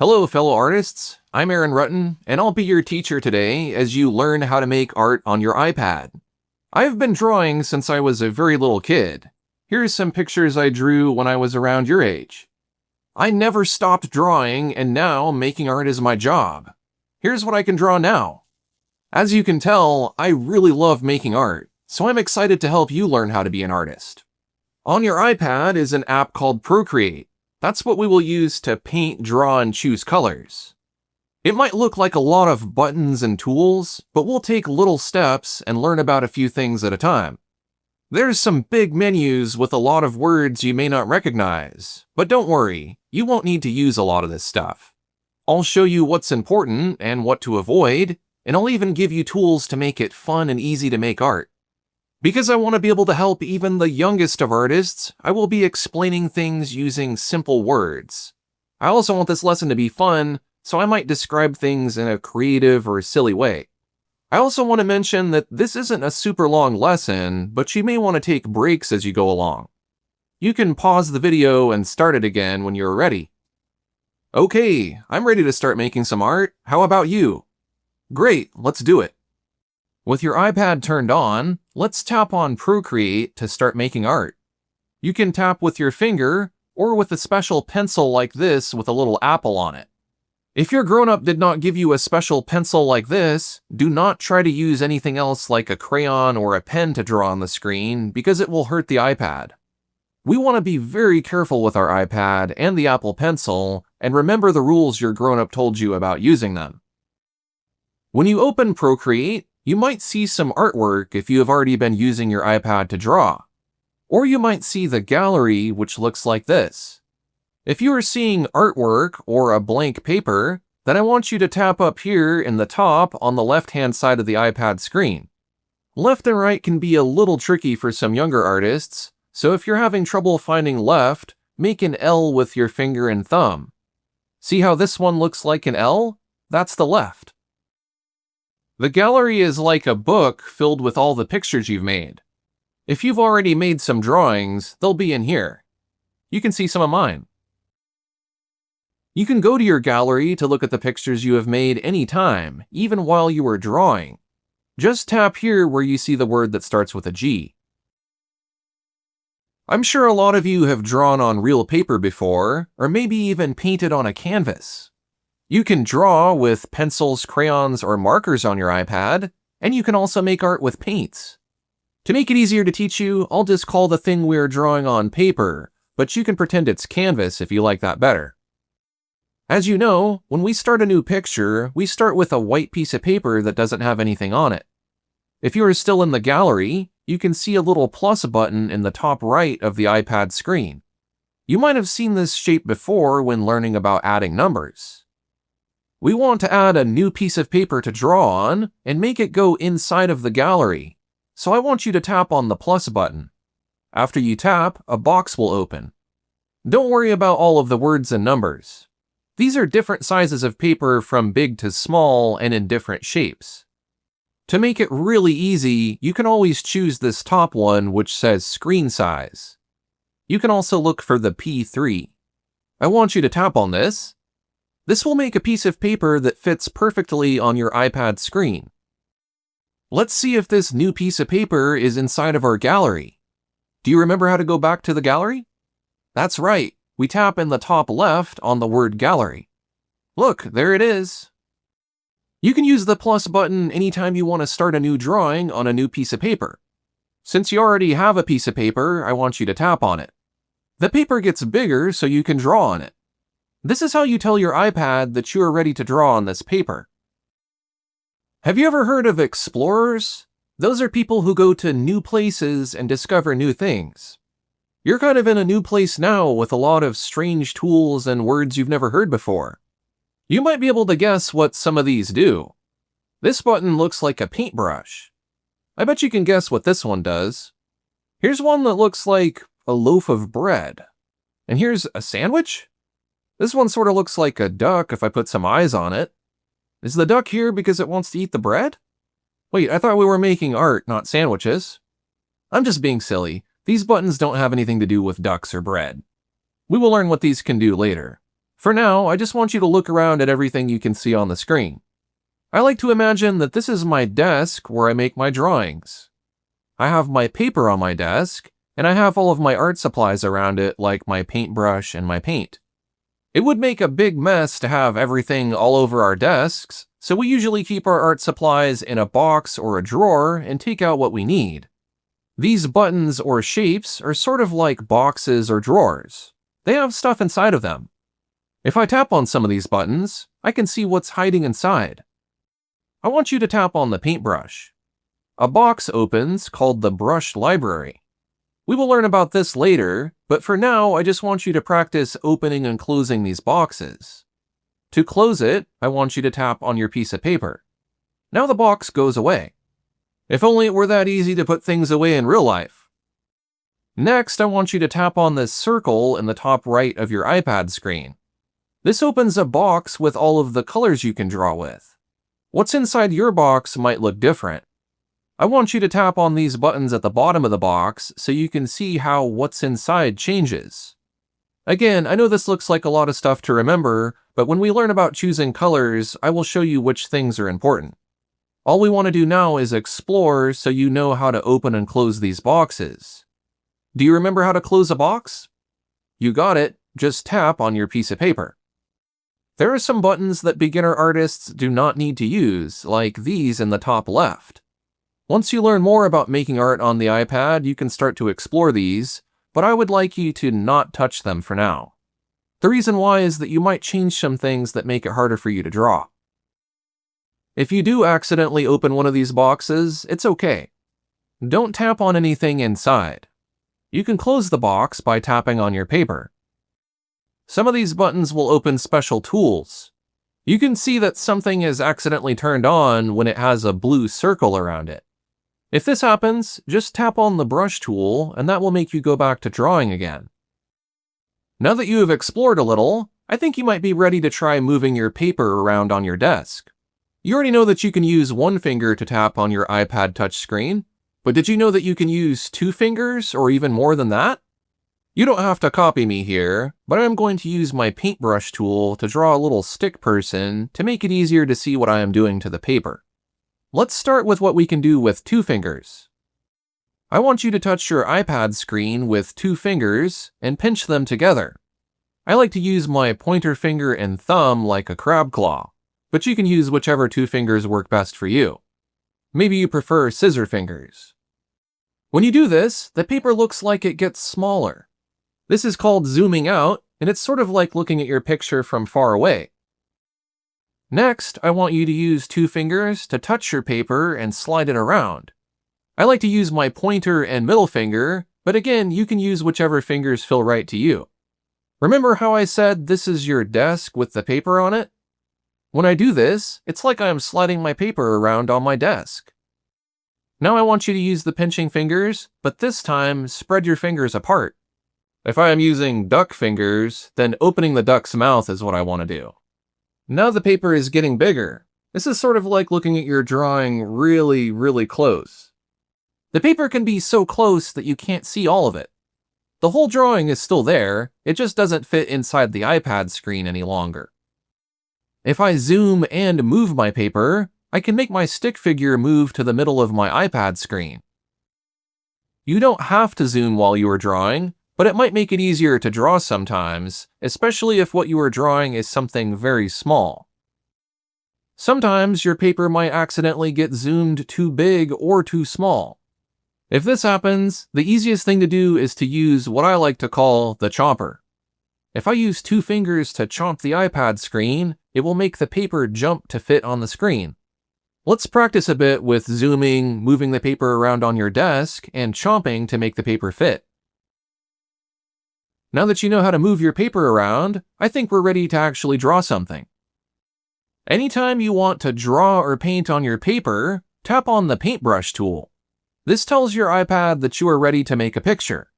Hello, fellow artists. I'm Aaron Rutten, and I'll be your teacher today as you learn how to make art on your iPad. I've been drawing since I was a very little kid. Here's some pictures I drew when I was around your age. I never stopped drawing, and now making art is my job. Here's what I can draw now. As you can tell, I really love making art, so I'm excited to help you learn how to be an artist. On your iPad is an app called Procreate. That's what we will use to paint, draw, and choose colors. It might look like a lot of buttons and tools, but we'll take little steps and learn about a few things at a time. There's some big menus with a lot of words you may not recognize, but don't worry, you won't need to use a lot of this stuff. I'll show you what's important and what to avoid, and I'll even give you tools to make it fun and easy to make art. Because I want to be able to help even the youngest of artists, I will be explaining things using simple words. I also want this lesson to be fun, so I might describe things in a creative or silly way. I also want to mention that this isn't a super long lesson, but you may want to take breaks as you go along. You can pause the video and start it again when you're ready. Okay, I'm ready to start making some art. How about you? Great, let's do it. With your iPad turned on, let's tap on Procreate to start making art. You can tap with your finger or with a special pencil like this with a little apple on it. If your grown-up did not give you a special pencil like this, do not try to use anything else like a crayon or a pen to draw on the screen because it will hurt the iPad. We want to be very careful with our iPad and the Apple Pencil and remember the rules your grown-up told you about using them. When you open Procreate, you might see some artwork if you have already been using your iPad to draw. Or you might see the gallery, which looks like this. If you are seeing artwork or a blank paper, then I want you to tap up here in the top on the left-hand side of the iPad screen. Left and right can be a little tricky for some younger artists, so if you're having trouble finding left, make an L with your finger and thumb. See how this one looks like an L? That's the left. The gallery is like a book filled with all the pictures you've made. If you've already made some drawings, they'll be in here. You can see some of mine. You can go to your gallery to look at the pictures you have made anytime, even while you are drawing. Just tap here where you see the word that starts with a G. I'm sure a lot of you have drawn on real paper before, or maybe even painted on a canvas. You can draw with pencils, crayons, or markers on your iPad, and you can also make art with paints. To make it easier to teach you, I'll just call the thing we're drawing on paper, but you can pretend it's canvas if you like that better. As you know, when we start a new picture, we start with a white piece of paper that doesn't have anything on it. If you are still in the gallery, you can see a little plus button in the top right of the iPad screen. You might have seen this shape before when learning about adding numbers. We want to add a new piece of paper to draw on and make it go inside of the gallery, so I want you to tap on the plus button. After you tap, a box will open. Don't worry about all of the words and numbers. These are different sizes of paper from big to small and in different shapes. To make it really easy, you can always choose this top one which says screen size. You can also look for the P3. I want you to tap on this. This will make a piece of paper that fits perfectly on your iPad screen. Let's see if this new piece of paper is inside of our gallery. Do you remember how to go back to the gallery? That's right, we tap in the top left on the word gallery. Look, there it is. You can use the plus button anytime you want to start a new drawing on a new piece of paper. Since you already have a piece of paper, I want you to tap on it. The paper gets bigger so you can draw on it. This is how you tell your iPad that you are ready to draw on this paper. Have you ever heard of explorers? Those are people who go to new places and discover new things. You're kind of in a new place now with a lot of strange tools and words you've never heard before. You might be able to guess what some of these do. This button looks like a paintbrush. I bet you can guess what this one does. Here's one that looks like a loaf of bread. And here's a sandwich? This one sort of looks like a duck if I put some eyes on it. Is the duck here because it wants to eat the bread? Wait, I thought we were making art, not sandwiches. I'm just being silly. These buttons don't have anything to do with ducks or bread. We will learn what these can do later. For now, I just want you to look around at everything you can see on the screen. I like to imagine that this is my desk where I make my drawings. I have my paper on my desk, and I have all of my art supplies around it like my paintbrush and my paint. It would make a big mess to have everything all over our desks, so we usually keep our art supplies in a box or a drawer and take out what we need. These buttons or shapes are sort of like boxes or drawers. They have stuff inside of them. If I tap on some of these buttons, I can see what's hiding inside. I want you to tap on the paintbrush. A box opens called the brush library. We will learn about this later, but for now, I just want you to practice opening and closing these boxes. To close it, I want you to tap on your piece of paper. Now the box goes away. If only it were that easy to put things away in real life. Next, I want you to tap on this circle in the top right of your iPad screen. This opens a box with all of the colors you can draw with. What's inside your box might look different. I want you to tap on these buttons at the bottom of the box so you can see how what's inside changes. Again, I know this looks like a lot of stuff to remember, but when we learn about choosing colors, I will show you which things are important. All we want to do now is explore so you know how to open and close these boxes. Do you remember how to close a box? You got it, just tap on your piece of paper. There are some buttons that beginner artists do not need to use, like these in the top left. Once you learn more about making art on the iPad, you can start to explore these, but I would like you to not touch them for now. The reason why is that you might change some things that make it harder for you to draw. If you do accidentally open one of these boxes, it's okay. Don't tap on anything inside. You can close the box by tapping on your paper. Some of these buttons will open special tools. You can see that something is accidentally turned on when it has a blue circle around it. If this happens, just tap on the brush tool and that will make you go back to drawing again. Now that you have explored a little, I think you might be ready to try moving your paper around on your desk. You already know that you can use one finger to tap on your iPad touchscreen, but did you know that you can use 2 fingers or even more than that? You don't have to copy me here, but I'm going to use my paintbrush tool to draw a little stick person to make it easier to see what I am doing to the paper. Let's start with what we can do with 2 fingers. I want you to touch your iPad screen with 2 fingers and pinch them together. I like to use my pointer finger and thumb like a crab claw, but you can use whichever 2 fingers work best for you. Maybe you prefer scissor fingers. When you do this, the paper looks like it gets smaller. This is called zooming out, and it's sort of like looking at your picture from far away. Next, I want you to use 2 fingers to touch your paper and slide it around. I like to use my pointer and middle finger, but again, you can use whichever fingers feel right to you. Remember how I said this is your desk with the paper on it? When I do this, it's like I am sliding my paper around on my desk. Now I want you to use the pinching fingers, but this time spread your fingers apart. If I am using duck fingers, then opening the duck's mouth is what I want to do. Now the paper is getting bigger. This is sort of like looking at your drawing really, really close. The paper can be so close that you can't see all of it. The whole drawing is still there, it just doesn't fit inside the iPad screen any longer. If I zoom and move my paper, I can make my stick figure move to the middle of my iPad screen. You don't have to zoom while you are drawing, but it might make it easier to draw sometimes, especially if what you are drawing is something very small. Sometimes your paper might accidentally get zoomed too big or too small. If this happens, the easiest thing to do is to use what I like to call the chomper. If I use 2 fingers to chomp the iPad screen, it will make the paper jump to fit on the screen. Let's practice a bit with zooming, moving the paper around on your desk, and chomping to make the paper fit. Now that you know how to move your paper around, I think we're ready to actually draw something. Anytime you want to draw or paint on your paper, tap on the paintbrush tool. This tells your iPad that you are ready to make a picture.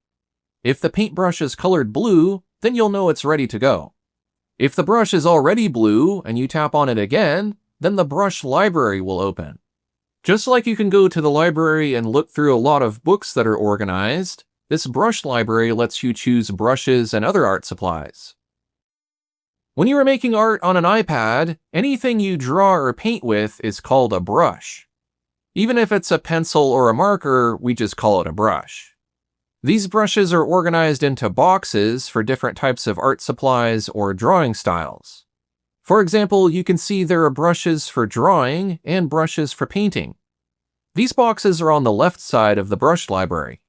If the paintbrush is colored blue, then you'll know it's ready to go. If the brush is already blue and you tap on it again, then the brush library will open. Just like you can go to the library and look through a lot of books that are organized, this brush library lets you choose brushes and other art supplies. When you are making art on an iPad, anything you draw or paint with is called a brush. Even if it's a pencil or a marker, we just call it a brush. These brushes are organized into boxes for different types of art supplies or drawing styles. For example, you can see there are brushes for drawing and brushes for painting. These boxes are on the left side of the brush library.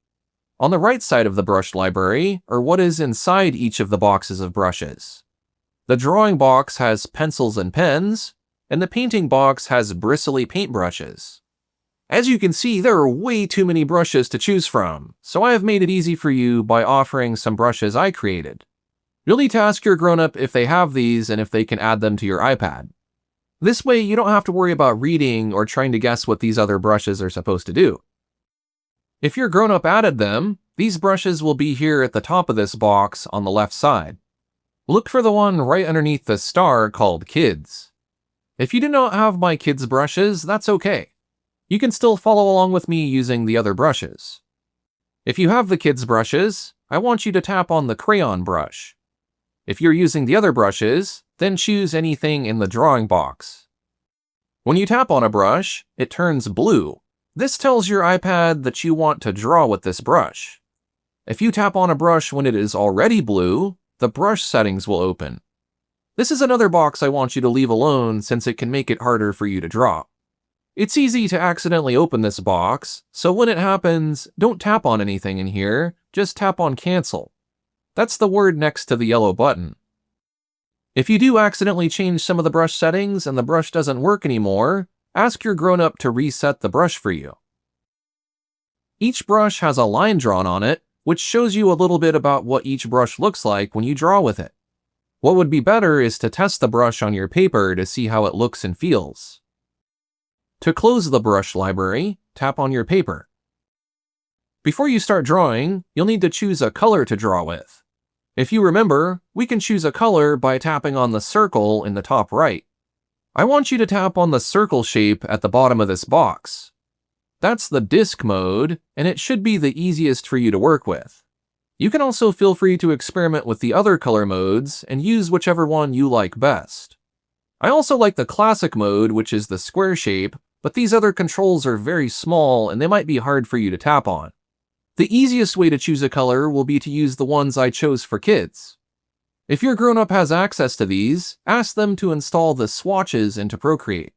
On the right side of the brush library are what is inside each of the boxes of brushes. The drawing box has pencils and pens, and the painting box has bristly paintbrushes. As you can see, there are way too many brushes to choose from, so I have made it easy for you by offering some brushes I created. You'll need to ask your grown-up if they have these and if they can add them to your iPad. This way, you don't have to worry about reading or trying to guess what these other brushes are supposed to do. If your grown-up added them, these brushes will be here at the top of this box on the left side. Look for the one right underneath the star called Kids. If you do not have my Kids brushes, that's okay. You can still follow along with me using the other brushes. If you have the Kids brushes, I want you to tap on the crayon brush. If you're using the other brushes, then choose anything in the drawing box. When you tap on a brush, it turns blue. This tells your iPad that you want to draw with this brush. If you tap on a brush when it is already blue, the brush settings will open. This is another box I want you to leave alone since it can make it harder for you to draw. It's easy to accidentally open this box, so when it happens, don't tap on anything in here, just tap on Cancel. That's the word next to the yellow button. If you do accidentally change some of the brush settings and the brush doesn't work anymore, ask your grown-up to reset the brush for you. Each brush has a line drawn on it, which shows you a little bit about what each brush looks like when you draw with it. What would be better is to test the brush on your paper to see how it looks and feels. To close the brush library, tap on your paper. Before you start drawing, you'll need to choose a color to draw with. If you remember, we can choose a color by tapping on the circle in the top right. I want you to tap on the circle shape at the bottom of this box. That's the disc mode, and it should be the easiest for you to work with. You can also feel free to experiment with the other color modes and use whichever one you like best. I also like the classic mode, which is the square shape, but these other controls are very small and they might be hard for you to tap on. The easiest way to choose a color will be to use the ones I chose for kids. If your grown-up has access to these, ask them to install the swatches into Procreate.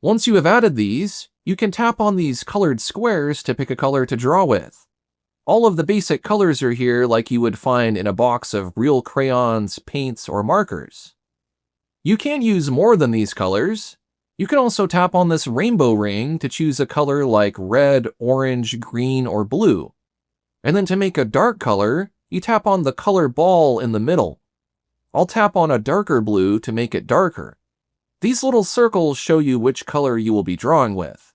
Once you have added these, you can tap on these colored squares to pick a color to draw with. All of the basic colors are here like you would find in a box of real crayons, paints, or markers. You can use more than these colors. You can also tap on this rainbow ring to choose a color like red, orange, green, or blue. And then to make a dark color, you tap on the color ball in the middle. I'll tap on a darker blue to make it darker. These little circles show you which color you will be drawing with.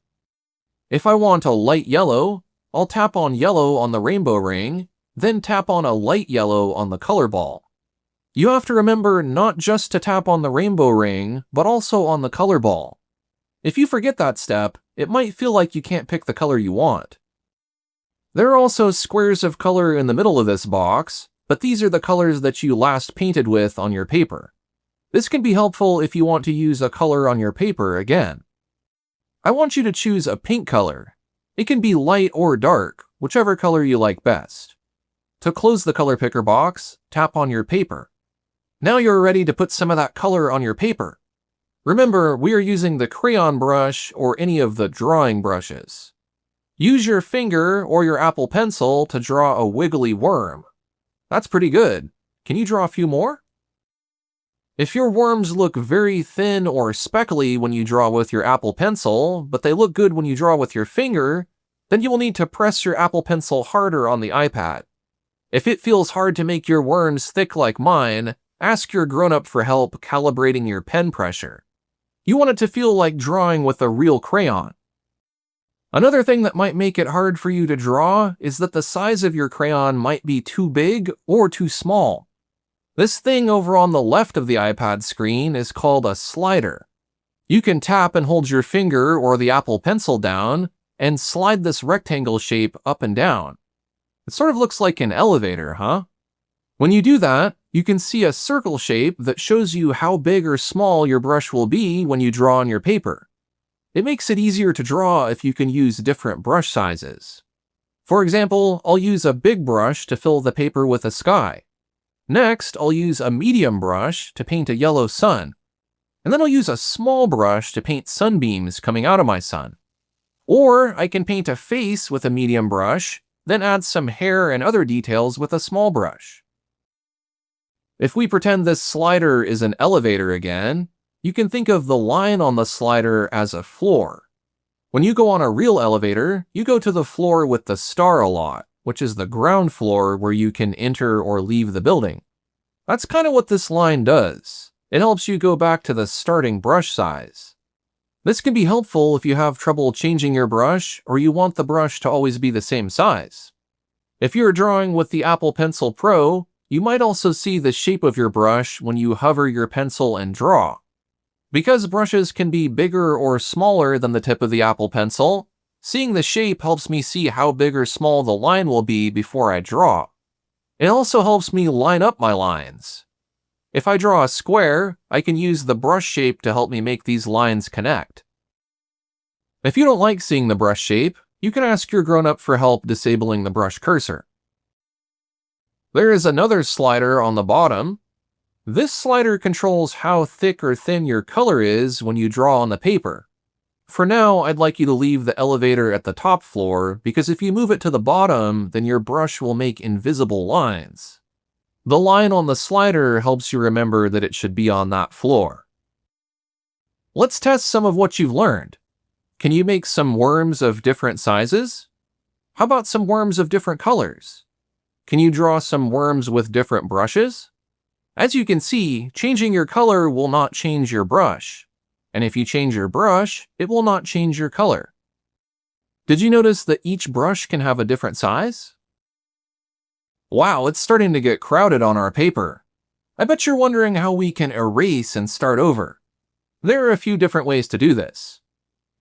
If I want a light yellow, I'll tap on yellow on the rainbow ring, then tap on a light yellow on the color ball. You have to remember not just to tap on the rainbow ring, but also on the color ball. If you forget that step, it might feel like you can't pick the color you want. There are also squares of color in the middle of this box, but these are the colors that you last painted with on your paper. This can be helpful if you want to use a color on your paper again. I want you to choose a pink color. It can be light or dark, whichever color you like best. To close the color picker box, tap on your paper. Now you're ready to put some of that color on your paper. Remember, we are using the crayon brush or any of the drawing brushes. Use your finger or your Apple Pencil to draw a wiggly worm. That's pretty good. Can you draw a few more? If your worms look very thin or speckly when you draw with your Apple Pencil, but they look good when you draw with your finger, then you will need to press your Apple Pencil harder on the iPad. If it feels hard to make your worms thick like mine, ask your grown-up for help calibrating your pen pressure. You want it to feel like drawing with a real crayon. Another thing that might make it hard for you to draw is that the size of your crayon might be too big or too small. This thing over on the left of the iPad screen is called a slider. You can tap and hold your finger or the Apple Pencil down and slide this rectangle shape up and down. It sort of looks like an elevator, huh? When you do that, you can see a circle shape that shows you how big or small your brush will be when you draw on your paper. It makes it easier to draw if you can use different brush sizes. For example, I'll use a big brush to fill the paper with a sky. Next, I'll use a medium brush to paint a yellow sun. And then I'll use a small brush to paint sunbeams coming out of my sun. Or I can paint a face with a medium brush, then add some hair and other details with a small brush. If we pretend this slider is an elevator again, you can think of the line on the slider as a floor. When you go on a real elevator, you go to the floor with the star a lot, which is the ground floor where you can enter or leave the building. That's kind of what this line does. It helps you go back to the starting brush size. This can be helpful if you have trouble changing your brush or you want the brush to always be the same size. If you're drawing with the Apple Pencil Pro, you might also see the shape of your brush when you hover your pencil and draw. Because brushes can be bigger or smaller than the tip of the Apple Pencil, seeing the shape helps me see how big or small the line will be before I draw. It also helps me line up my lines. If I draw a square, I can use the brush shape to help me make these lines connect. If you don't like seeing the brush shape, you can ask your grown-up for help disabling the brush cursor. There is another slider on the bottom. This slider controls how thick or thin your color is when you draw on the paper. For now, I'd like you to leave the elevator at the top floor because if you move it to the bottom, then your brush will make invisible lines. The line on the slider helps you remember that it should be on that floor. Let's test some of what you've learned. Can you make some worms of different sizes? How about some worms of different colors? Can you draw some worms with different brushes? As you can see, changing your color will not change your brush. And if you change your brush, it will not change your color. Did you notice that each brush can have a different size? Wow, it's starting to get crowded on our paper. I bet you're wondering how we can erase and start over. There are a few different ways to do this.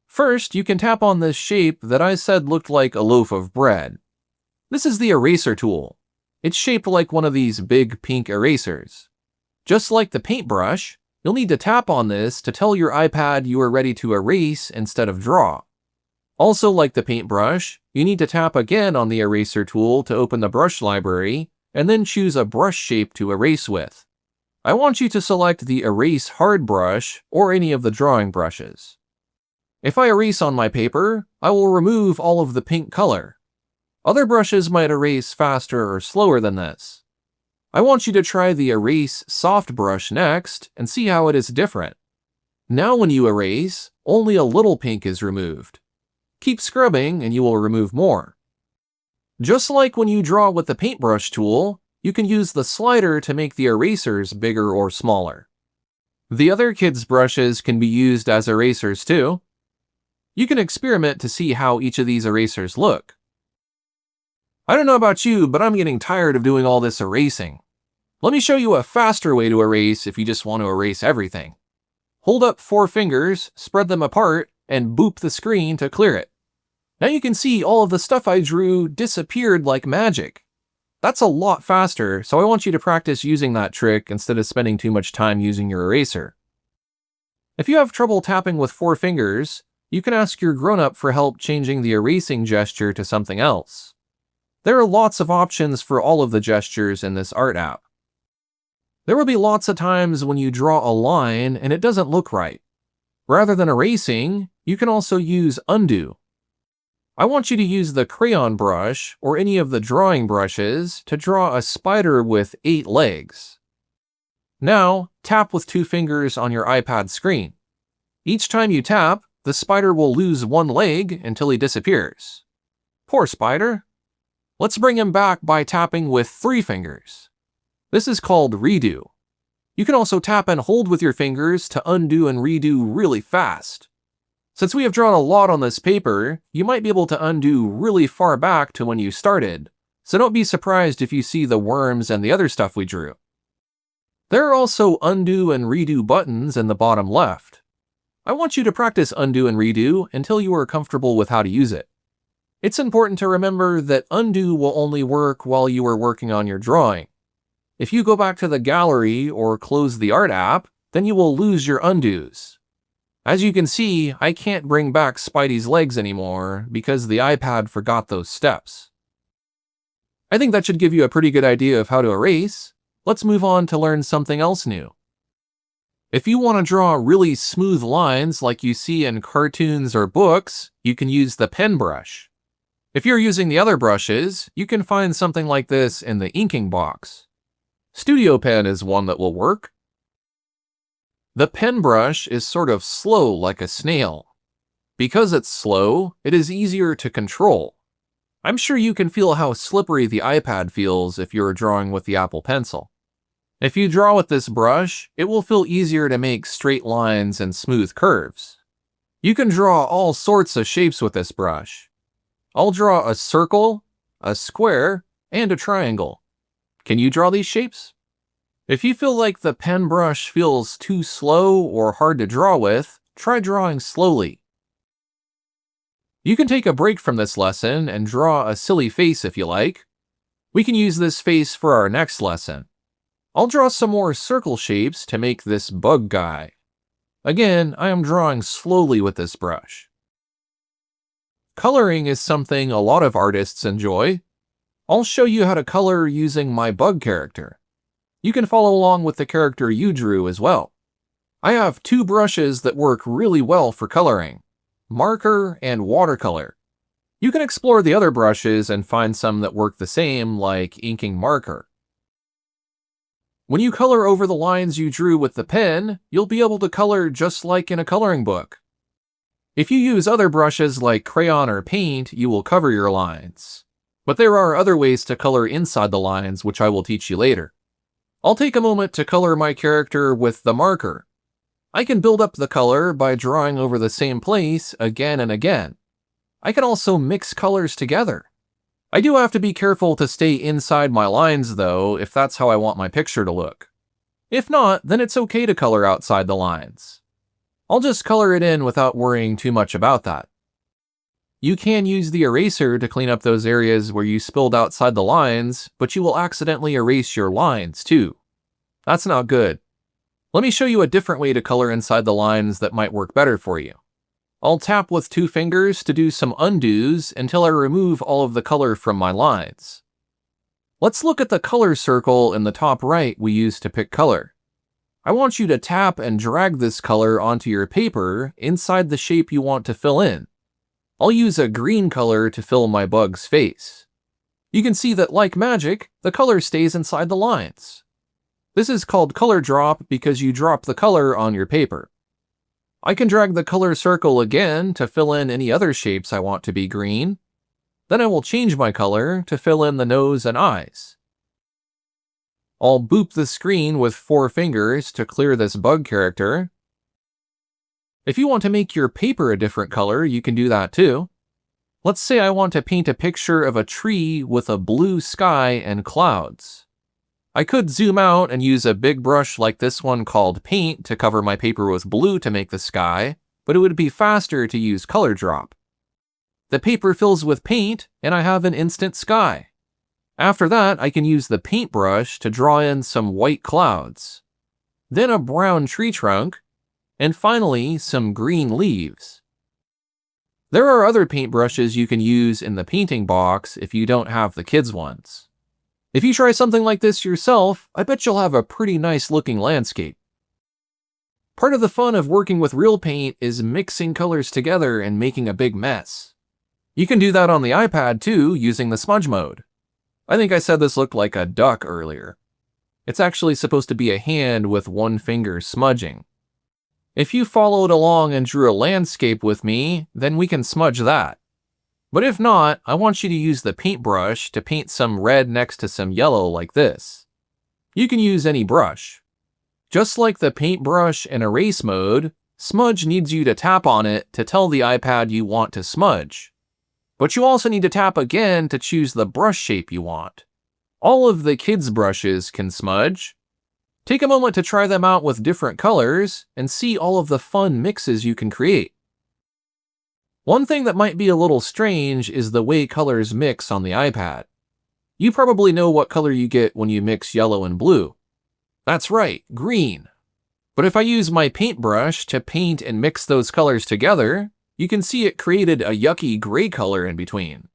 First, you can tap on this shape that I said looked like a loaf of bread. This is the eraser tool. It's shaped like one of these big pink erasers. Just like the paintbrush, you'll need to tap on this to tell your iPad you are ready to erase instead of draw. Also like the paintbrush, you need to tap again on the eraser tool to open the brush library, and then choose a brush shape to erase with. I want you to select the Erase Hard brush or any of the drawing brushes. If I erase on my paper, I will remove all of the pink color. Other brushes might erase faster or slower than this. I want you to try the Erase Soft brush next and see how it is different. Now when you erase, only a little pink is removed. Keep scrubbing and you will remove more. Just like when you draw with the paintbrush tool, you can use the slider to make the erasers bigger or smaller. The other kids' brushes can be used as erasers too. You can experiment to see how each of these erasers look. I don't know about you, but I'm getting tired of doing all this erasing. Let me show you a faster way to erase if you just want to erase everything. Hold up 4 fingers, spread them apart, and boop the screen to clear it. Now you can see all of the stuff I drew disappeared like magic. That's a lot faster, so I want you to practice using that trick instead of spending too much time using your eraser. If you have trouble tapping with 4 fingers, you can ask your grown-up for help changing the erasing gesture to something else. There are lots of options for all of the gestures in this art app. There will be lots of times when you draw a line and it doesn't look right. Rather than erasing, you can also use undo. I want you to use the crayon brush or any of the drawing brushes to draw a spider with 8 legs. Now, tap with 2 fingers on your iPad screen. Each time you tap, the spider will lose 1 leg until he disappears. Poor spider. Let's bring him back by tapping with 3 fingers. This is called redo. You can also tap and hold with your fingers to undo and redo really fast. Since we have drawn a lot on this paper, you might be able to undo really far back to when you started, so don't be surprised if you see the worms and the other stuff we drew. There are also undo and redo buttons in the bottom left. I want you to practice undo and redo until you are comfortable with how to use it. It's important to remember that undo will only work while you are working on your drawing. If you go back to the gallery or close the art app, then you will lose your undos. As you can see, I can't bring back Spidey's legs anymore because the iPad forgot those steps. I think that should give you a pretty good idea of how to erase. Let's move on to learn something else new. If you want to draw really smooth lines like you see in cartoons or books, you can use the pen brush. If you're using the other brushes, you can find something like this in the inking box. Studio Pen is one that will work. The pen brush is sort of slow like a snail. Because it's slow, it is easier to control. I'm sure you can feel how slippery the iPad feels if you're drawing with the Apple Pencil. If you draw with this brush, it will feel easier to make straight lines and smooth curves. You can draw all sorts of shapes with this brush. I'll draw a circle, a square, and a triangle. Can you draw these shapes? If you feel like the pen brush feels too slow or hard to draw with, try drawing slowly. You can take a break from this lesson and draw a silly face if you like. We can use this face for our next lesson. I'll draw some more circle shapes to make this bug guy. Again, I am drawing slowly with this brush. Coloring is something a lot of artists enjoy. I'll show you how to color using my bug character. You can follow along with the character you drew as well. I have two brushes that work really well for coloring: marker and watercolor. You can explore the other brushes and find some that work the same, like inking marker. When you color over the lines you drew with the pen, you'll be able to color just like in a coloring book. If you use other brushes like crayon or paint, you will cover your lines. But there are other ways to color inside the lines, which I will teach you later. I'll take a moment to color my character with the marker. I can build up the color by drawing over the same place again and again. I can also mix colors together. I do have to be careful to stay inside my lines though, if that's how I want my picture to look. If not, then it's okay to color outside the lines. I'll just color it in without worrying too much about that. You can use the eraser to clean up those areas where you spilled outside the lines, but you will accidentally erase your lines too. That's not good. Let me show you a different way to color inside the lines that might work better for you. I'll tap with 2 fingers to do some undos until I remove all of the color from my lines. Let's look at the color circle in the top right we used to pick color. I want you to tap and drag this color onto your paper inside the shape you want to fill in. I'll use a green color to fill my bug's face. You can see that, like magic, the color stays inside the lines. This is called color drop because you drop the color on your paper. I can drag the color circle again to fill in any other shapes I want to be green. Then I will change my color to fill in the nose and eyes. I'll boop the screen with 4 fingers to clear this bug character. If you want to make your paper a different color, you can do that too. Let's say I want to paint a picture of a tree with a blue sky and clouds. I could zoom out and use a big brush like this one called Paint to cover my paper with blue to make the sky, but it would be faster to use color drop. The paper fills with paint, and I have an instant sky. After that, I can use the paintbrush to draw in some white clouds, then a brown tree trunk, and finally some green leaves. There are other paintbrushes you can use in the painting box if you don't have the kids' ones. If you try something like this yourself, I bet you'll have a pretty nice looking landscape. Part of the fun of working with real paint is mixing colors together and making a big mess. You can do that on the iPad too, using the smudge mode. I think I said this looked like a duck earlier. It's actually supposed to be a hand with 1 finger smudging. If you followed along and drew a landscape with me, then we can smudge that. But if not, I want you to use the paintbrush to paint some red next to some yellow like this. You can use any brush. Just like the paintbrush in erase mode, Smudge needs you to tap on it to tell the iPad you want to smudge. But you also need to tap again to choose the brush shape you want. All of the kids' brushes can smudge. Take a moment to try them out with different colors and see all of the fun mixes you can create. One thing that might be a little strange is the way colors mix on the iPad. You probably know what color you get when you mix yellow and blue. That's right, green. But if I use my paintbrush to paint and mix those colors together, you can see it created a yucky gray color in between.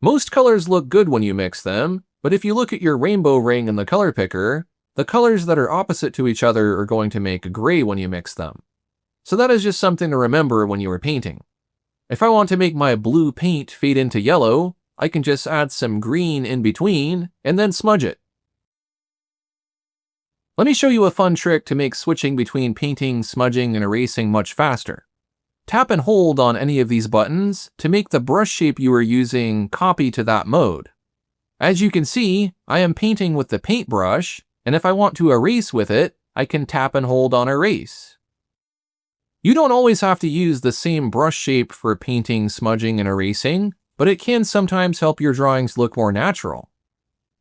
Most colors look good when you mix them, but if you look at your rainbow ring in the color picker, the colors that are opposite to each other are going to make gray when you mix them. So that is just something to remember when you are painting. If I want to make my blue paint fade into yellow, I can just add some green in between and then smudge it. Let me show you a fun trick to make switching between painting, smudging, and erasing much faster. Tap and hold on any of these buttons to make the brush shape you are using copy to that mode. As you can see, I am painting with the paintbrush, and if I want to erase with it, I can tap and hold on erase. You don't always have to use the same brush shape for painting, smudging, and erasing, but it can sometimes help your drawings look more natural.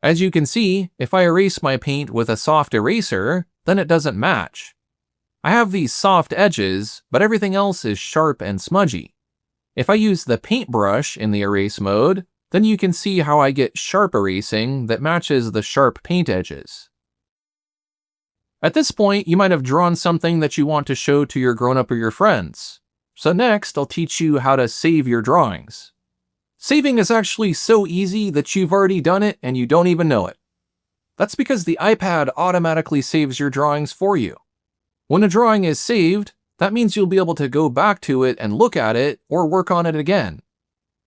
As you can see, if I erase my paint with a soft eraser, then it doesn't match. I have these soft edges, but everything else is sharp and smudgy. If I use the paintbrush in the erase mode, then you can see how I get sharp erasing that matches the sharp paint edges. At this point, you might have drawn something that you want to show to your grown-up or your friends. So next, I'll teach you how to save your drawings. Saving is actually so easy that you've already done it and you don't even know it. That's because the iPad automatically saves your drawings for you. When a drawing is saved, that means you'll be able to go back to it and look at it or work on it again.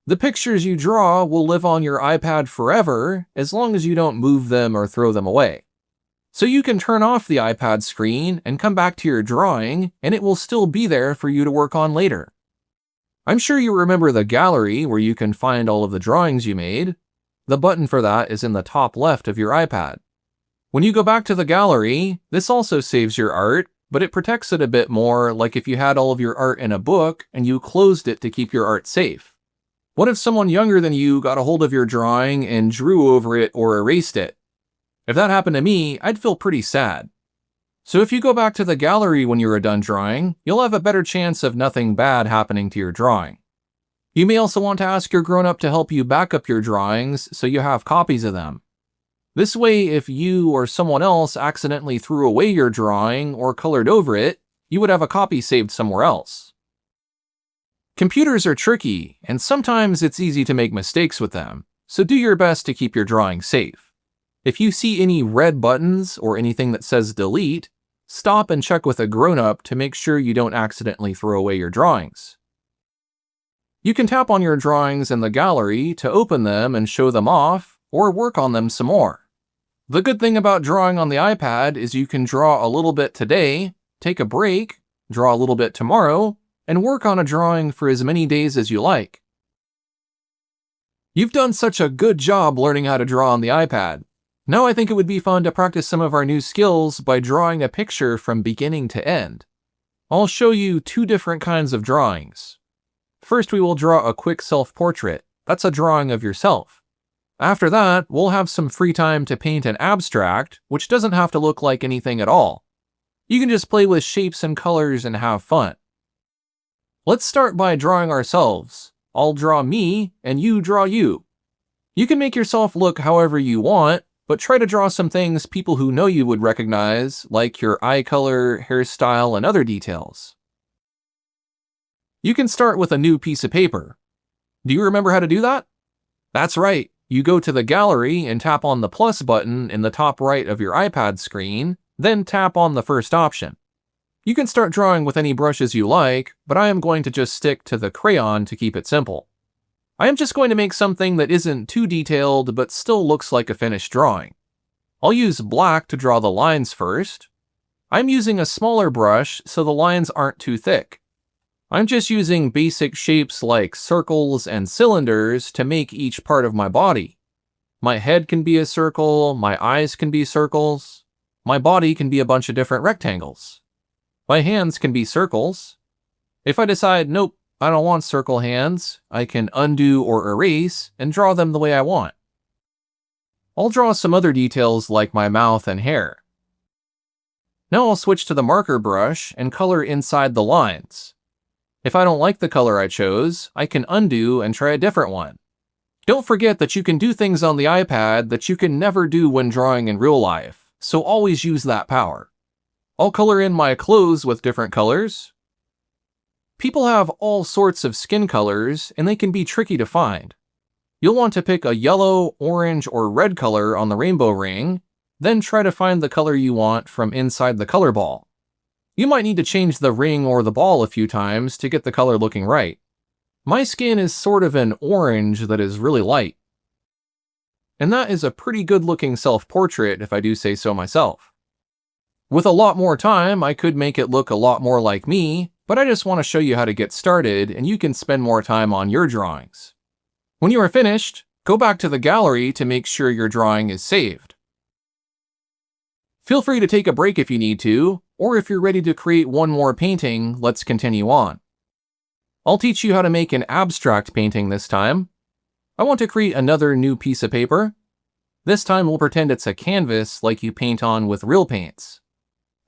The pictures you draw will live on your iPad forever as long as you don't move them or throw them away. So you can turn off the iPad screen and come back to your drawing and it will still be there for you to work on later. I'm sure you remember the gallery where you can find all of the drawings you made. The button for that is in the top left of your iPad. When you go back to the gallery, this also saves your art, but it protects it a bit more, like if you had all of your art in a book and you closed it to keep your art safe. What if someone younger than you got a hold of your drawing and drew over it or erased it? If that happened to me, I'd feel pretty sad. So if you go back to the gallery when you are done drawing, you'll have a better chance of nothing bad happening to your drawing. You may also want to ask your grown-up to help you back up your drawings so you have copies of them. This way, if you or someone else accidentally threw away your drawing or colored over it, you would have a copy saved somewhere else. Computers are tricky, and sometimes it's easy to make mistakes with them, so do your best to keep your drawing safe. If you see any red buttons or anything that says delete, stop and check with a grown-up to make sure you don't accidentally throw away your drawings. You can tap on your drawings in the gallery to open them and show them off, or work on them some more. The good thing about drawing on the iPad is you can draw a little bit today, take a break, draw a little bit tomorrow, and work on a drawing for as many days as you like. You've done such a good job learning how to draw on the iPad. Now I think it would be fun to practice some of our new skills by drawing a picture from beginning to end. I'll show you two different kinds of drawings. First, we will draw a quick self-portrait. That's a drawing of yourself. After that, we'll have some free time to paint an abstract, which doesn't have to look like anything at all. You can just play with shapes and colors and have fun. Let's start by drawing ourselves. I'll draw me, and you draw you. You can make yourself look however you want, but try to draw some things people who know you would recognize, like your eye color, hairstyle, and other details. You can start with a new piece of paper. Do you remember how to do that? That's right. You go to the gallery and tap on the plus button in the top right of your iPad screen, then tap on the first option. You can start drawing with any brushes you like, but I am going to just stick to the crayon to keep it simple. I am just going to make something that isn't too detailed but still looks like a finished drawing. I'll use black to draw the lines first. I'm using a smaller brush so the lines aren't too thick. I'm just using basic shapes like circles and cylinders to make each part of my body. My head can be a circle, my eyes can be circles, my body can be a bunch of different rectangles. My hands can be circles. If I decide, nope, I don't want circle hands, I can undo or erase and draw them the way I want. I'll draw some other details like my mouth and hair. Now I'll switch to the marker brush and color inside the lines. If I don't like the color I chose, I can undo and try a different one. Don't forget that you can do things on the iPad that you can never do when drawing in real life, so always use that power. I'll color in my clothes with different colors. People have all sorts of skin colors, and they can be tricky to find. You'll want to pick a yellow, orange, or red color on the rainbow ring, then try to find the color you want from inside the color ball. You might need to change the ring or the ball a few times to get the color looking right. My skin is sort of an orange that is really light. And that is a pretty good looking self-portrait if I do say so myself. With a lot more time, I could make it look a lot more like me, but I just want to show you how to get started and you can spend more time on your drawings. When you are finished, go back to the gallery to make sure your drawing is saved. Feel free to take a break if you need to, or if you're ready to create one more painting, let's continue on. I'll teach you how to make an abstract painting this time. I want to create another new piece of paper. This time we'll pretend it's a canvas like you paint on with real paints.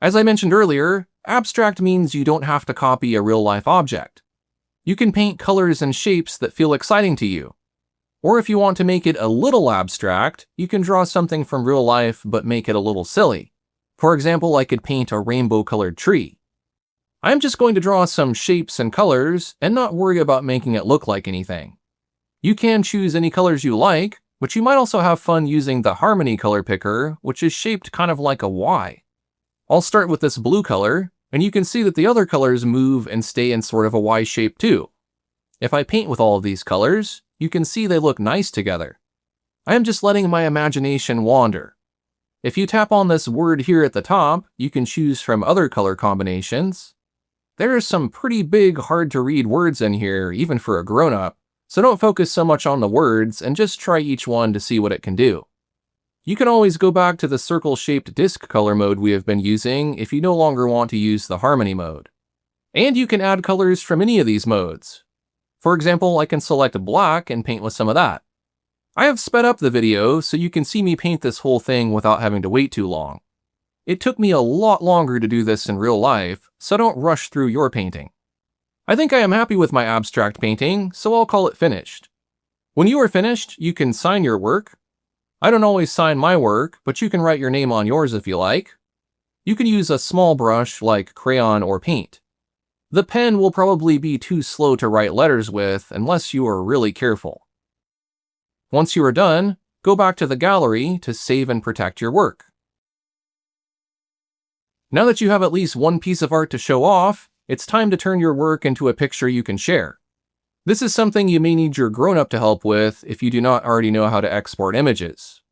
As I mentioned earlier, abstract means you don't have to copy a real-life object. You can paint colors and shapes that feel exciting to you. Or if you want to make it a little abstract, you can draw something from real life but make it a little silly. For example, I could paint a rainbow-colored tree. I'm just going to draw some shapes and colors and not worry about making it look like anything. You can choose any colors you like, but you might also have fun using the Harmony color picker, which is shaped kind of like a Y. I'll start with this blue color, and you can see that the other colors move and stay in sort of a Y shape too. If I paint with all of these colors, you can see they look nice together. I am just letting my imagination wander. If you tap on this word here at the top, you can choose from other color combinations. There are some pretty big, hard-to-read words in here, even for a grown-up, so don't focus so much on the words and just try each one to see what it can do. You can always go back to the circle-shaped disc color mode we have been using if you no longer want to use the Harmony mode. And you can add colors from any of these modes. For example, I can select black and paint with some of that. I have sped up the video so you can see me paint this whole thing without having to wait too long. It took me a lot longer to do this in real life, so don't rush through your painting. I think I am happy with my abstract painting, so I'll call it finished. When you are finished, you can sign your work. I don't always sign my work, but you can write your name on yours if you like. You can use a small brush like crayon or paint. The pen will probably be too slow to write letters with unless you are really careful. Once you are done, go back to the gallery to save and protect your work. Now that you have at least one piece of art to show off, it's time to turn your work into a picture you can share. This is something you may need your grown-up to help with if you do not already know how to export images.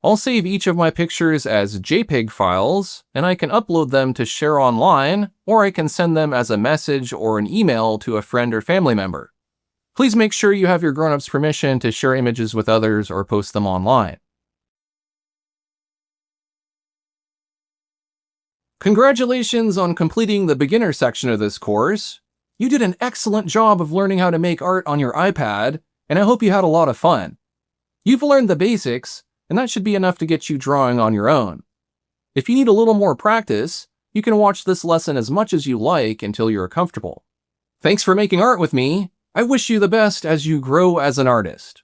I'll save each of my pictures as JPEG files, and I can upload them to share online, or I can send them as a message or an email to a friend or family member. Please make sure you have your grown-up's permission to share images with others or post them online. Congratulations on completing the beginner section of this course. You did an excellent job of learning how to make art on your iPad, and I hope you had a lot of fun. You've learned the basics, and that should be enough to get you drawing on your own. If you need a little more practice, you can watch this lesson as much as you like until you're comfortable. Thanks for making art with me. I wish you the best as you grow as an artist.